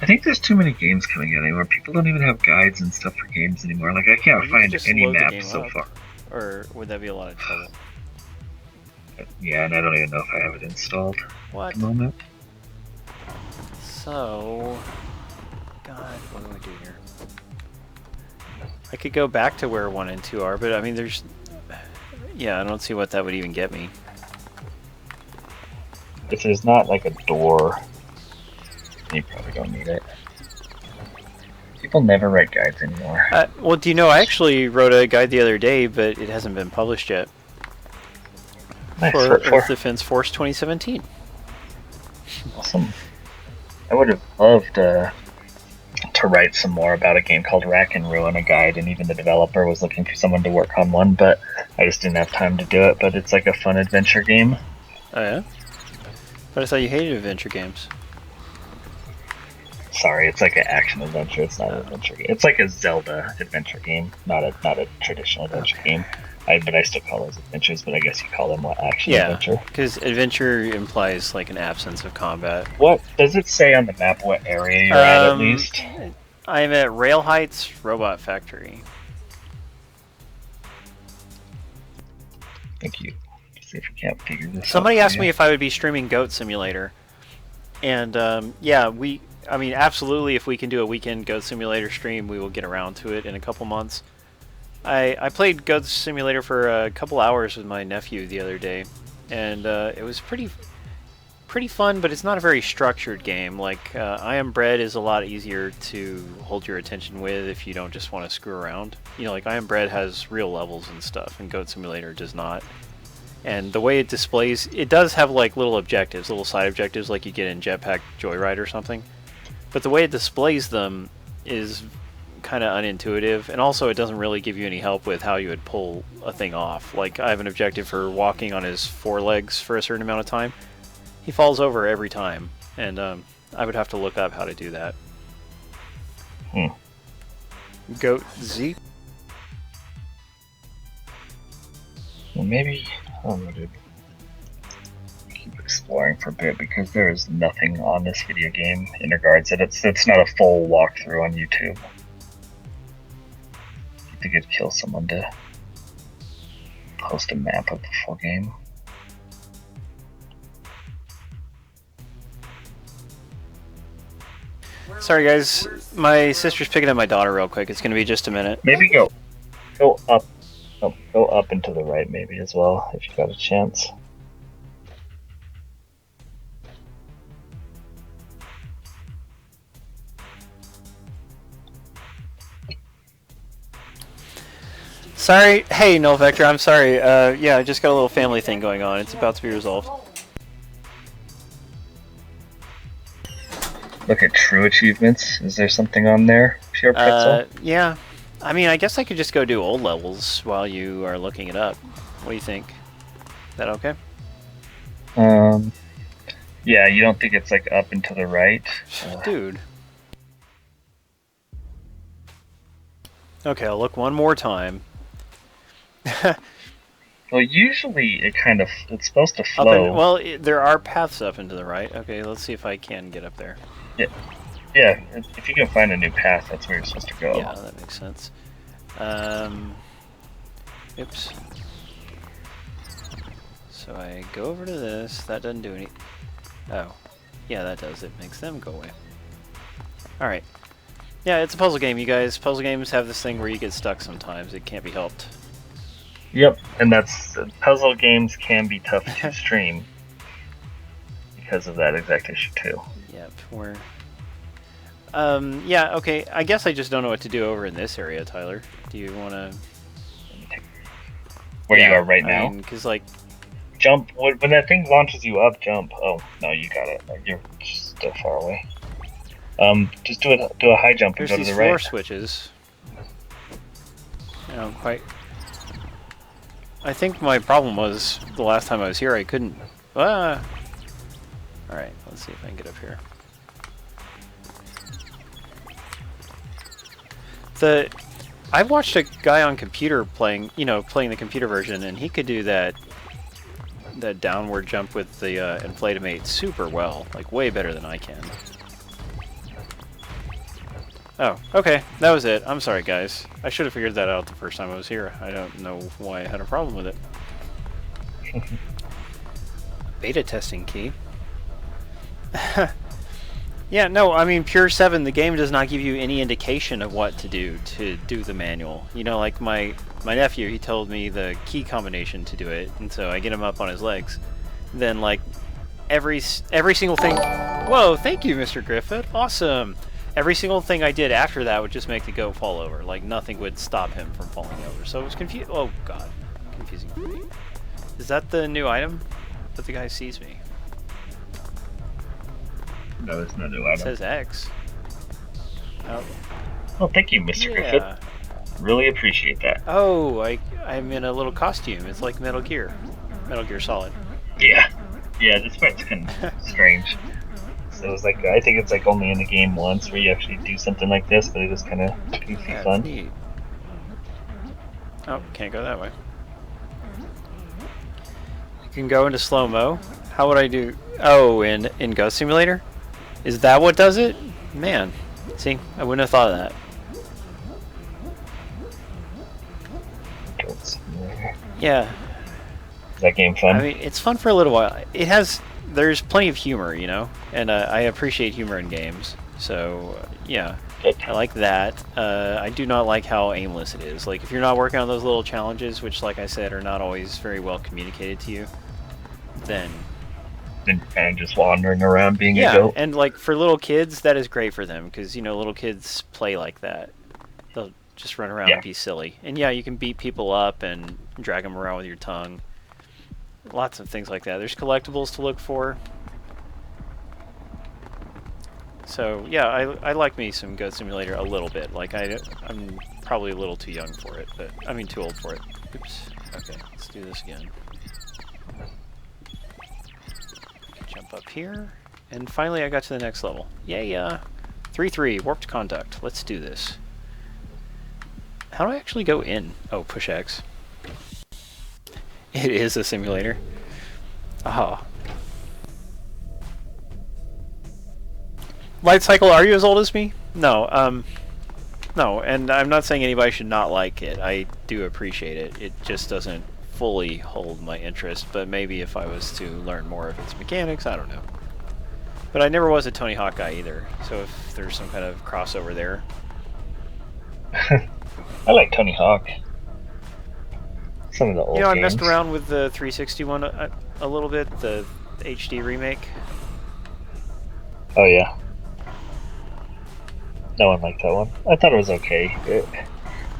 I think there's too many games coming out anymore. People don't even have guides and stuff for games anymore. Like, I can't find any maps so far. Or would that be a lot of trouble? Yeah, and I don't even know if I have it installed at the moment. So... God, what do I do here? I could go back to where 1 and 2 are, but I mean, there's... Yeah, I don't see what that would even get me. If there's not, like, a door, you probably don't need it. People never write guides anymore. Well, do you know, I actually wrote a guide the other day, but it hasn't been published yet. Nice. For Earth Defense Force 2017. Awesome. I would have loved... to write some more about a game called Rack and Ruin, a guide, and even the developer was looking for someone to work on one, but I just didn't have time to do it. But it's like a fun adventure game. Oh yeah? But I thought you hated adventure games. Sorry, it's like an action adventure. It's not an adventure game. It's like a Zelda adventure game, not a traditional adventure game. But I still call those adventures, but I guess you call them action adventure. Yeah, because adventure implies like an absence of combat. What does it say on the map? What area you're at least? I'm at Rail Heights Robot Factory. Thank you. See if we can't figure this out. Somebody asked me if I would be streaming Goat Simulator, and yeah, I mean, absolutely. If we can do a weekend Goat Simulator stream, we will get around to it in a couple months. I played Goat Simulator for a couple hours with my nephew the other day, and it was pretty fun, but it's not a very structured game. Like, I Am Bread is a lot easier to hold your attention with if you don't just want to screw around. Like, I Am Bread has real levels and stuff, and Goat Simulator does not. And the way it displays, it does have, like, little objectives, little side objectives like you get in Jetpack Joyride or something. But the way it displays them is kind of unintuitive, and also it doesn't really give you any help with how you would pull a thing off. Like, I have an objective for walking on his forelegs for a certain amount of time. He falls over every time, and I would have to look up how to do that. Goat Z. Well, maybe I don't know, dude. Keep exploring for a bit because there is nothing on this video game in regards that it's not a full walkthrough on YouTube. I think it'd kill someone to post a map of the full game. Sorry guys, my sister's picking up my daughter real quick. It's gonna be just a minute. Maybe go up. Oh, go up and to the right maybe as well if you got a chance. Sorry, hey Null Vector, I'm sorry. Yeah, I just got a little family thing going on. It's about to be resolved. Look at true achievements. Is there something on there? Pure Pretzel? Yeah. I mean, I guess I could just go do old levels while you are looking it up. What do you think? Is that okay? Yeah, you don't think it's like up and to the right? Dude. Okay, I'll look one more time. Well, usually it's supposed to flow. Well, there are paths up and to the right. Okay, let's see if I can get up there. Yeah, if you can find a new path, that's where you're supposed to go. Yeah, that makes sense. Oops. So I go over to this. That doesn't do any... Oh. Yeah, that does. It makes them go away. Alright. Yeah, it's a puzzle game, you guys. Puzzle games have this thing where you get stuck sometimes. It can't be helped. Yep, and puzzle games can be tough to stream because of that exact issue too. Yep, yeah, okay. I guess I just don't know what to do over in this area, Tyler. Do you want to... Where you are right now? Because, like... Jump. When that thing launches you up, jump. Oh, no, you got it. You're still far away. Just do a high jump and go to the right. There's these floor switches. I don't quite... I think my problem was the last time I was here I couldn't... Alright, let's see if I can get up here. I've watched a guy on computer playing the computer version, and he could do that downward jump with the Inflatimate super well, like way better than I can. Oh, okay, that was it. I'm sorry, guys. I should have figured that out the first time I was here. I don't know why I had a problem with it. Beta testing key. Yeah, no, I mean, Pure 7, the game does not give you any indication of what to do the manual. You know, like my nephew, he told me the key combination to do it, and so I get him up on his legs. Then, like, every single thing... Whoa, thank you, Mr. Griffith. Awesome. Every single thing I did after that would just make the goat fall over. Like, nothing would stop him from falling over. So it was confusing. Oh, God. Confusing for me. Is that the new item? But the guy sees me. No, it's no new item. It says X. Oh. Oh, thank you, Mr. Griffith. Really appreciate that. Oh, I'm in a little costume. It's like Metal Gear. Metal Gear Solid. Yeah. Yeah, this part's kind of strange. So it's like, I think it's like only in the game once where you actually do something like this, but it is kind of goofy fun. Neat. Oh, can't go that way. You can go into slow-mo. How would I do... Oh, in Ghost Simulator? Is that what does it? Man. See, I wouldn't have thought of that. Yeah. Is that game fun? I mean, it's fun for a little while. There's plenty of humor, you know? And I appreciate humor in games. So, yeah. I like that. I do not like how aimless it is. Like, if you're not working on those little challenges, which, like I said, are not always very well communicated to you, then kind of just wandering around being a Yeah, goat. and like for little kids, that is great for them because little kids play like that. They'll just run around and be silly. And yeah, you can beat people up and drag them around with your tongue. Lots of things like that. There's collectibles to look for. So yeah, I like me some Goat Simulator a little bit. Like I'm probably a little too young for it, but I mean too old for it. Oops. Okay, let's do this again. Jump up here, and finally I got to the next level. Yay! 3-3 warped conduct. Let's do this. How do I actually go in? Oh, push X. It is a simulator. Oh. Light Cycle, are you as old as me? No, no, and I'm not saying anybody should not like it. I do appreciate it. It just doesn't fully hold my interest, but maybe if I was to learn more of its mechanics, I don't know. But I never was a Tony Hawk guy either, so if there's some kind of crossover there. I like Tony Hawk. Some of the old You know, I games. messed around with the 360 one a little bit, the HD remake. Oh yeah. No one liked that one. I thought it was okay.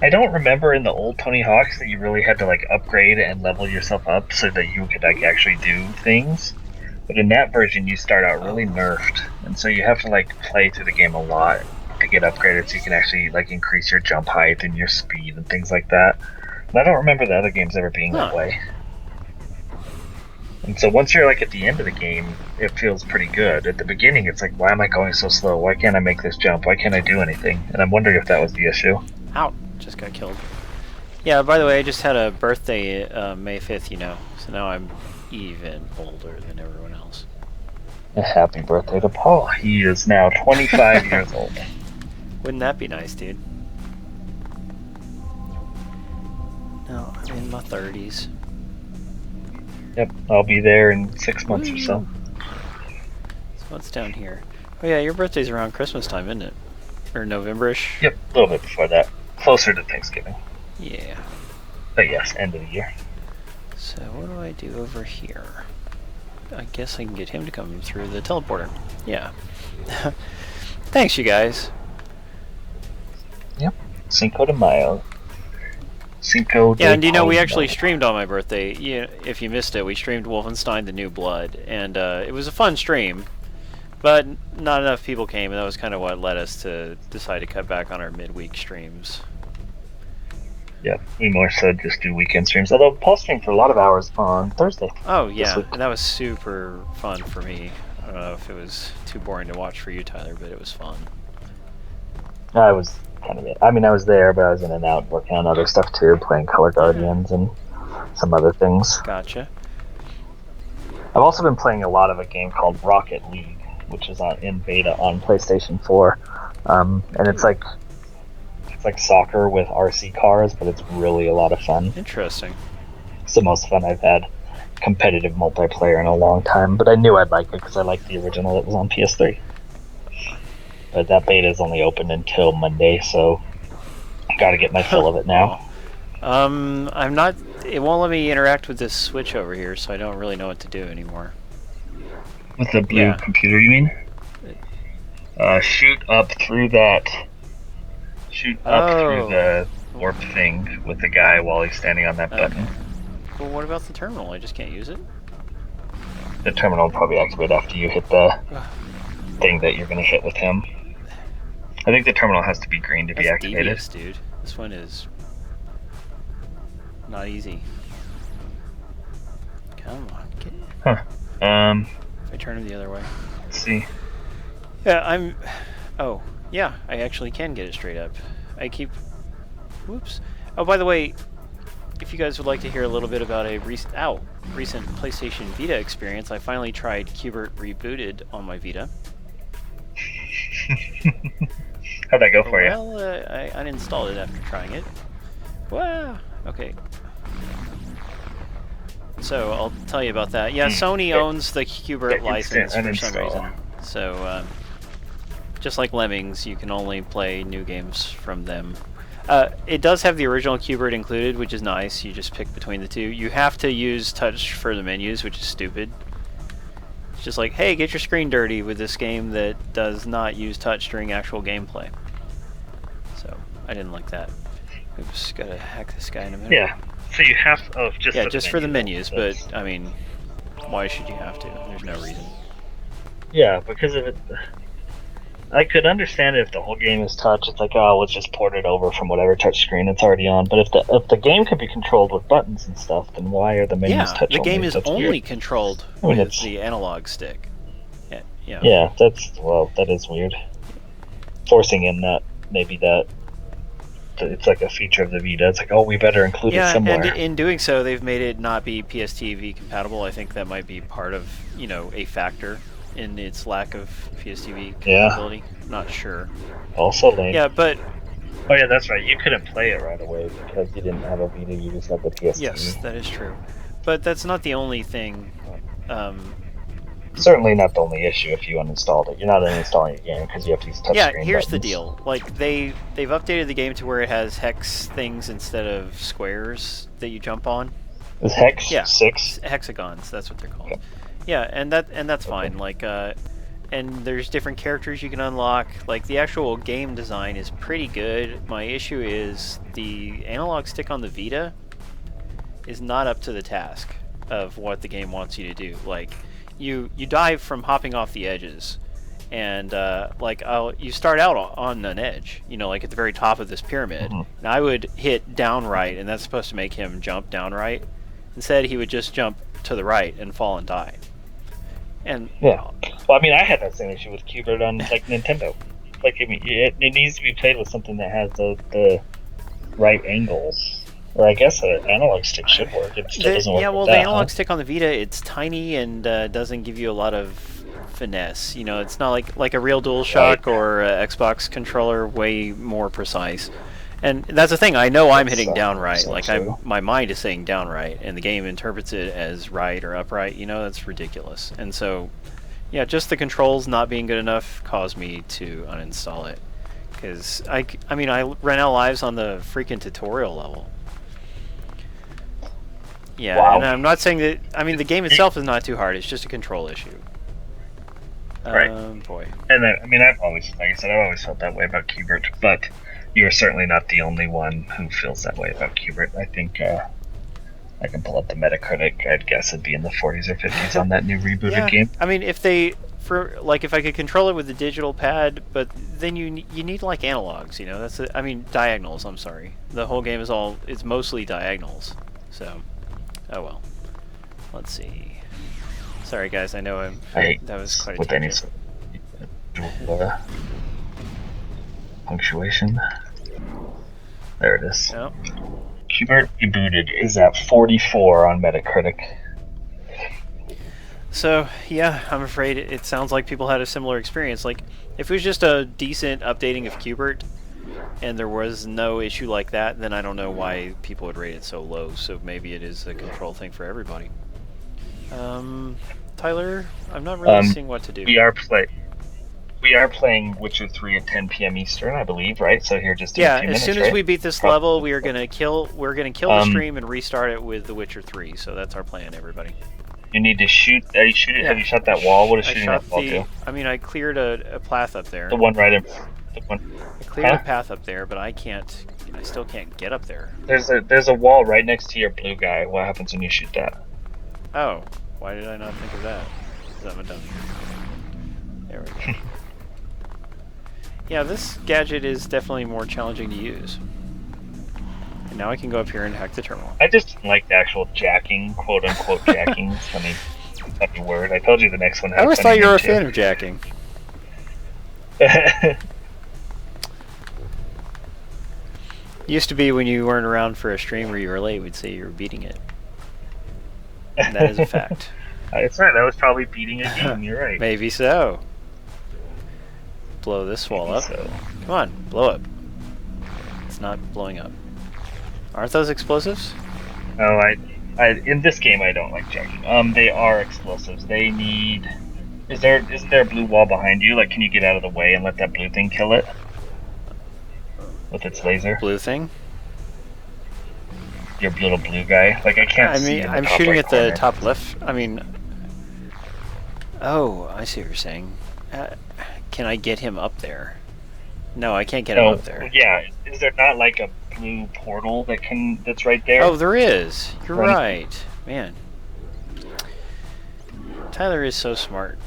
I don't remember in the old Tony Hawks that you really had to like upgrade and level yourself up so that you could like actually do things. But in that version, you start out really nerfed, and so you have to like play through the game a lot to get upgraded, so you can actually like increase your jump height and your speed and things like that. And I don't remember the other games ever being that way. And so once you're like at the end of the game, it feels pretty good. At the beginning, it's like, why am I going so slow? Why can't I make this jump? Why can't I do anything? And I'm wondering if that was the issue. Ow! Just got killed. Yeah, by the way, I just had a birthday May 5th, you know, so now I'm even older than everyone else. A happy birthday to Paul. He is now 25 years old. Wouldn't that be nice, dude? No, I'm in my 30s. Yep, I'll be there in 6 months or so. So what's down here? Oh yeah, your birthday's around Christmas time, isn't it? Or November-ish? Yep, a little bit before that. Closer to Thanksgiving. Yeah. But yes, end of the year. So what do I do over here? I guess I can get him to come through the teleporter. Yeah. Thanks, you guys. Yep, Cinco de Mayo. Cinco de Yeah, and you know, we Mayo. actually streamed on my birthday. If you missed it, we streamed Wolfenstein: The New Blood, and it was a fun stream, but not enough people came, and that was kind of what led us to decide to cut back on our midweek streams. Yeah, we more so just do weekend streams. Although Paul streamed for a lot of hours on Thursday. Oh yeah, and that was super fun for me. I don't know if it was too boring to watch for you, Tyler, but it was fun. I was kind of. I mean, I was there, but I was in and out working on other stuff too, playing Color Guardians and some other things. Gotcha. I've also been playing a lot of a game called Rocket League, which is in beta on PlayStation 4, and it's like soccer with RC cars, but it's really a lot of fun. Interesting. It's the most fun I've had competitive multiplayer in a long time, but I knew I'd like it because I liked the original that was on PS3. But that beta is only open until Monday, so I gotta get my fill of it now. I'm not. It won't let me interact with this switch over here, so I don't really know what to do anymore. With the blue computer, you mean? Shoot up through that. Shoot up through the warp thing with the guy while he's standing on that button. Well, what about the terminal? I just can't use it? The terminal will probably activate after you hit the thing that you're going to hit with him. I think the terminal has to be green to be activated. Devious, dude. This one is not easy. Come on, get it. Huh. If I turn him the other way. Let's see. Yeah, I'm... Oh, yeah, I actually can get it straight up. I keep... Whoops. Oh, by the way, if you guys would like to hear a little bit about a recent PlayStation Vita experience, I finally tried Qbert Rebooted on my Vita. How'd that go for you? Well, I uninstalled it after trying it. Wow. Okay. So I'll tell you about that. Yeah, Sony owns the Qbert license for some reason. So just like Lemmings, you can only play new games from them. It does have the original Qbert included, which is nice. You just pick between the two. You have to use touch for the menus, which is stupid. It's just like, hey, get your screen dirty with this game that does not use touch during actual gameplay. So I didn't like that. Oops, gotta hack this guy in a minute. Yeah. So you have just for the menus, but I mean, why should you have to? There's no reason. Yeah, because of it. I could understand it if the whole game is touch. It's like, oh, let's just port it over from whatever touch screen it's already on. But if the game can be controlled with buttons and stuff, then why are the menus touch only? Yeah, the game is only weird. Controlled with the analog stick. Yeah. Yeah, that is weird. Forcing in that it's like a feature of the Vita. It's like, oh, we better include it somewhere. And in doing so, they've made it not be PSTV compatible. I think that might be part of, a factor in its lack of PSTV compatibility. Not sure. Also lame. Yeah, but... Oh yeah, that's right. You couldn't play it right away because you didn't have a Vita, you just had the PSTV. Yes, that is true. But that's not the only thing. Certainly not the only issue if you uninstalled it. You're not uninstalling it again because you have to use touchscreen Yeah, here's buttons. the deal. Like, they've updated the game to where it has hex things instead of squares that you jump on. Is hex 6? Hexagons, that's what they're called. Okay. Yeah, and that's fine. Like, and there's different characters you can unlock. Like, the actual game design is pretty good. My issue is the analog stick on the Vita is not up to the task of what the game wants you to do. Like, you dive from hopping off the edges, and you start out on an edge, like at the very top of this pyramid. Mm-hmm. And I would hit down right, and that's supposed to make him jump down right. Instead, he would just jump to the right and fall and die. And yeah, well, I mean, I had that same issue with Q*bert on like Nintendo. Like, I mean, it needs to be played with something that has the right angles. Or I guess an analog stick should work. It still doesn't work. Yeah, well, with the that, analog stick on the Vita, it's tiny and doesn't give you a lot of finesse. It's not like a real DualShock or a Xbox controller, way more precise. And that's the thing. I know I'm hitting down right. Like, my mind is saying down right, and the game interprets it as right or upright. That's ridiculous. And so, yeah, just the controls not being good enough caused me to uninstall it. Because I ran out of lives on the freaking tutorial level. Yeah, wow. And I'm not saying that... I mean, the game itself is not too hard. It's just a control issue. Right. Boy. And I've always felt that way about Q*bert, but you are certainly not the only one who feels that way about Q*bert. I think I can pull up the Metacritic. I'd guess it'd be in the 40s or 50s on that new rebooted game. I mean, if I could control it with the digital pad, but then you need like analogs. Diagonals. I'm sorry. The whole game it's mostly diagonals. So. Oh well. Let's see. Sorry guys, I know that was quite a tangent. Punctuation. There it is. Yep. Q*bert Rebooted is at 44 on Metacritic. So, yeah, I'm afraid it sounds like people had a similar experience. Like, if it was just a decent updating of Q*bert, and there was no issue like that, then I don't know why people would rate it so low. So maybe it is a control thing for everybody. Tyler, I'm not really seeing what to do. We are playing Witcher 3 at 10 p.m. Eastern, I believe, right? So here just in a few minutes, as soon as we beat this level, we're gonna kill the stream and restart it with The Witcher 3. So that's our plan, everybody. You need to shoot. Have you shot that wall? What is shooting that wall do? I cleared a path up there. The one right in. I cleared a path up there, but I still can't get up there. There's a wall right next to your blue guy. What happens when you shoot that? Oh, why did I not think of that? I'm done. There we go. Yeah, this gadget is definitely more challenging to use. And now I can go up here and hack the terminal. I just didn't like the actual jacking, quote unquote jacking. funny word. I told you the next one. I always thought you were a fan of jacking. Used to be when you weren't around for a stream where you were late, we'd say you were beating it. And that is a fact. That's right, I was probably beating a game, you're right. Maybe so. Blow this wall up. So. Come on, blow up. It's not blowing up. Aren't those explosives? No, in this game I don't like jacking. They are explosives. They need... Isn't there a blue wall behind you? Like, can you get out of the way and let that blue thing kill it? With its laser? Blue thing? Your little blue guy? Like, I can't see I'm shooting at the top left. Oh, I see what you're saying. Can I get him up there? No, I can't get him up there. Yeah, is there not like a blue portal that's right there? Oh, there is. You're right. Man. Tyler is so smart.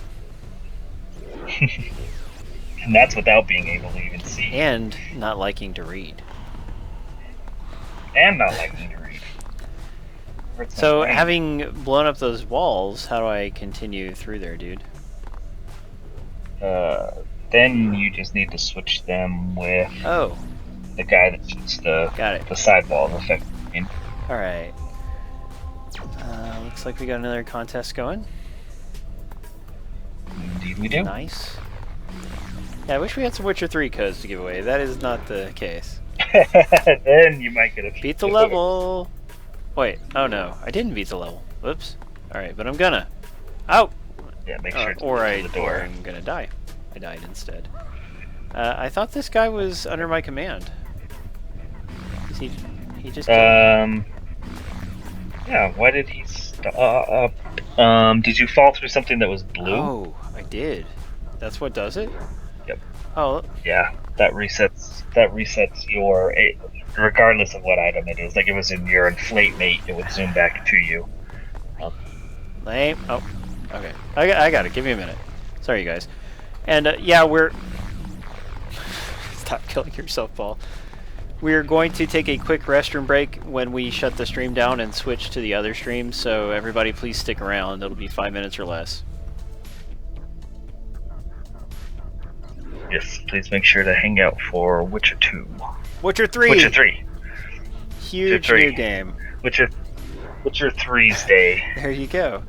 And that's without being able to even see. And not liking to read. So, having blown up those walls, how do I continue through there, dude? Then you just need to switch them with... Oh. the guy that shoots Got it. the sidewall effect. All right. Looks like we got another contest going. Indeed, we do. Nice. Yeah, I wish we had some Witcher 3 codes to give away. That is not the case. Then you might get a Beat the level. Wait. Oh no, I didn't beat the level. Whoops. All right, but I'm gonna. Ow. Yeah, make sure. Or the door. I'm gonna die. I died instead. I thought this guy was under my command. He just. Yeah. Why did he stop? Did you fall through something that was blue? Oh, I did. That's what does it? Yep. Oh. Yeah, that resets your, regardless of what item it is. Like, it was in your inflate mate, it would zoom back to you. Lame. Oh, okay. I got it. Give me a minute. Sorry, you guys. And yeah, we're. Stop killing yourself, Paul. We're going to take a quick restroom break when we shut the stream down and switch to the other stream. So everybody, please stick around. It'll be 5 minutes or less. Yes, please make sure to hang out for Witcher 2. Witcher 3. Witcher 3. Huge Witcher 3. new game. Witcher 3's day. There you go.